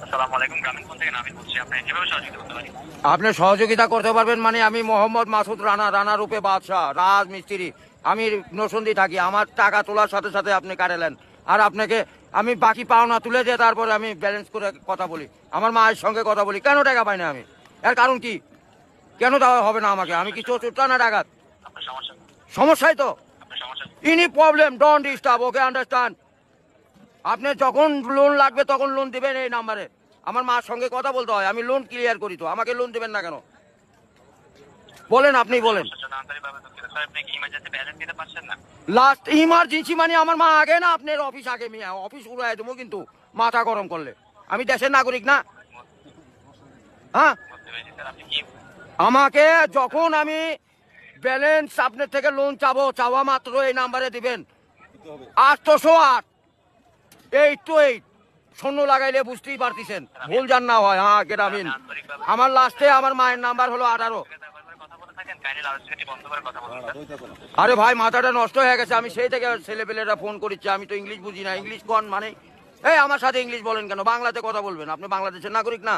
আসসালামু আলাইকুম, গ্রামীণ ফোন থেকে নাবিল বলছি। আপনি কিভাবে সহযোগিতা করতে পারি? আপনি সহযোগিতা করতে পারবেন মানে আমি মোহাম্মদ মাসুদ রানা, রানা রূপে বাদশাহ, রাজমিস্ত্রি। আমি নরসিংদী থাকি। আমার টাকা তোলার সাথে সাথে আপনি কাটালেন, আর আপনাকে আমি বাকি পাওনা তুলে দিয়ে তারপরে আমি ব্যালেন্স করে কথা বলি, আমার মায়ের সঙ্গে কথা বলি। কেন টাকা পাই না আমি? এর কারণ কি? কেন দেওয়া হবে না আমাকে? আমি কি চোর না ডাকাত? আপনার সমস্যা? সমস্যাই তো। আপনার সমস্যা? Any problem don't disturb, okay understand. আপনি যখন লোন লাগবে তখন লোন দিবেন এই নাম্বারে। আমার মার সঙ্গে কথা বলতে হয়, আমি লোন ক্লিয়ার করি। তো আমাকে লোন দিবেন না কেন বলেন? আপনি বলেন। সমস্যার জন্য আন্তরিকভাবে দুঃখিত স্যার। আপনি কি ইমার্জেন্সি ব্যালেন্স দিতে পারছেন না? লাস্ট ইমার্জেন্সি মানে আমার মা আগে না আপনার অফিস আগে? মিয়া অফিস উড়াই দেবো কিন্তু মাথা গরম করলে। আমি দেশের নাগরিক না? হ্যাঁ, বুঝতে পেরেছি স্যার। আপনি কি আমাকে যখন আমি ব্যালেন্স আপনার থেকে লোন চাওয়া মাত্র এই নাম্বারে দিবেন 808 শূন্য লাগাইলে বুঝতেই পারতেছেন, ভুল জান না হয়। হ্যাঁ গ্রামীণ। আমার লাস্টে আমার মায়ের নাম্বার হলো 18। কথা বলে থাকেন, কাইন্ডলি লাউডস্পিকারটি বন্ধ করে কথা বলুন স্যার। আরে ভাই মাথাটা নষ্ট হয়ে গেছে। আমি সেই থেকে ছেলেপেলেরা ফোন করেছি, আমি তো ইংলিশ বুঝি না। ইংলিশ কোন মানে? এই আমার সাথে ইংলিশ বলেন কেন? বাংলাতে কথা বলবেন। আপনি বাংলাদেশের নাগরিক না?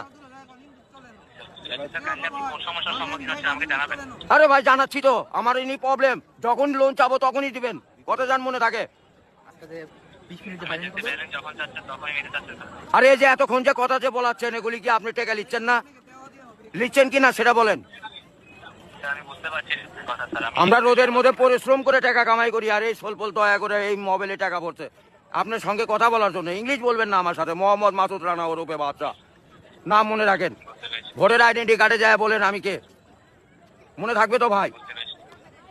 স্যার, কাইন্ডলি আপনি কোন সমস্যার সম্মুখীন হচ্ছেন আমাকে জানাবেন। আরে ভাই জানাচ্ছি তো, আমার ইনি প্রবলেম। যখন লোন চাবো তখনই দিবেন, কত জান মনে থাকে? ইমার্জেন্সি ব্যালেন্স যখন চাচ্ছেন তখনই নিতে চাচ্ছেন স্যার। আরে এই যে এতক্ষণ যে কথা যে বলাচ্ছেন, এগুলি কি আপনি টাকা লিখছেন না? লিখছেন কি না সেটা বলেন। স্যার, আমি বুঝতে পারছি কথা স্যার। আমরা রোদের মধ্যে পরিশ্রম করে টাকা কামাই করি, আর এই সোলপল দয়া করে এই মোবাইলে টাকা পড়ছে আপনার সঙ্গে কথা বলার জন্য। ইংলিশ বলবেন না আমার সাথে। মোহাম্মদ মাসুদ রানা ওরূপে বাদশাহ, নাম মনে রাখেন। ভোটার আইডেন্টি কার্ডে যায় বলেন আমি কে, মনে থাকবে তো ভাই?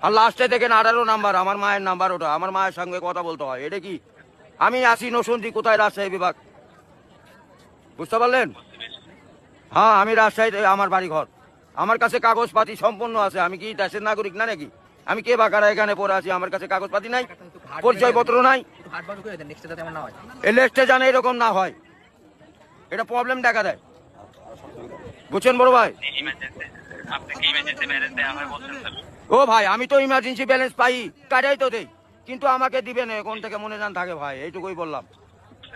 আর লাস্টে দেখেন 18 নাম্বার, আমার মায়ের নাম্বার ওটা। আমার মায়ের সঙ্গে কথা বলতে হয়। এটা কি? আমি আসি নরসিংদী, কোথায়? রাজশাহী বিভাগ। বুঝতে পারলেন? হ্যাঁ, আমি রাজশাহীতে আমার বাড়ি ঘর। আমার কাছে কাগজপাতি সম্পূর্ণ আছে। আমি কি দেশের নাগরিক না নাকি? আমি কে বাকারা এখানে পড়ে আছি? আমার কাছে কাগজপাতি নাই, পরিচয়পত্র নাই। এই লিস্টে জানে এরকম না হয়, এটা প্রবলেম দেখা দেয়। বুঝছেন বড় ভাই? আপনি কি ইমার্জেন্সি ব্যালেন্স দেওয়া হয় বলছেন স্যার? ও ভাই, আমি তো ইমার্জেন্সি ব্যালেন্স পাই, কাটাই তো দেই, কিন্তু আমাকে দিবেন কোন থেকে মনে জান থাকে ভাই, এইটুকুই বললাম।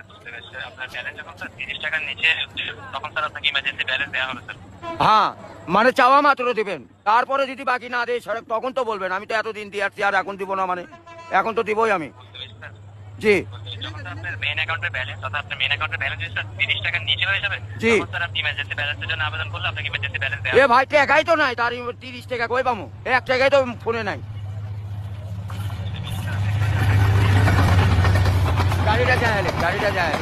বুঝতে পেরেছি স্যার। আপনার ব্যালেন্স যখন স্যার 30 টাকার নিচে তখন স্যার আপনাকে ইমার্জেন্সি ব্যালেন্স দেওয়া হবে স্যার। হ্যাঁ, মানে চাওয়া মাত্র দিবেন, তারপরে যদি বাকি না দেয় সড়ক তখন তো বলবেন। আমি তো এতদিন দিয়ে আসছি, আর এখন দিব না মানে? এখন তো দিবই আমি। বুঝতে পেরেছি স্যার। জি যখন স্যার আপনার মেইন অ্যাকাউন্টের ব্যালেন্স, অর্থাৎ আপনার মেইন অ্যাকাউন্টের ব্যালেন্স যদি স্যার 30 টাকার নিচে হয়ে যাবে, জি। তখন স্যার আপনি ইমার্জেন্সি ব্যালেন্সের জন্য আবেদন করলে আপনাকে ইমার্জেন্সি ব্যালেন্স দেওয়া এ হবে। ভাই টাকাই তো নাই, তার 30 টাকা কই পামু? 1 টাকাই তো ফোনে নাই। গাড়িটা যায়।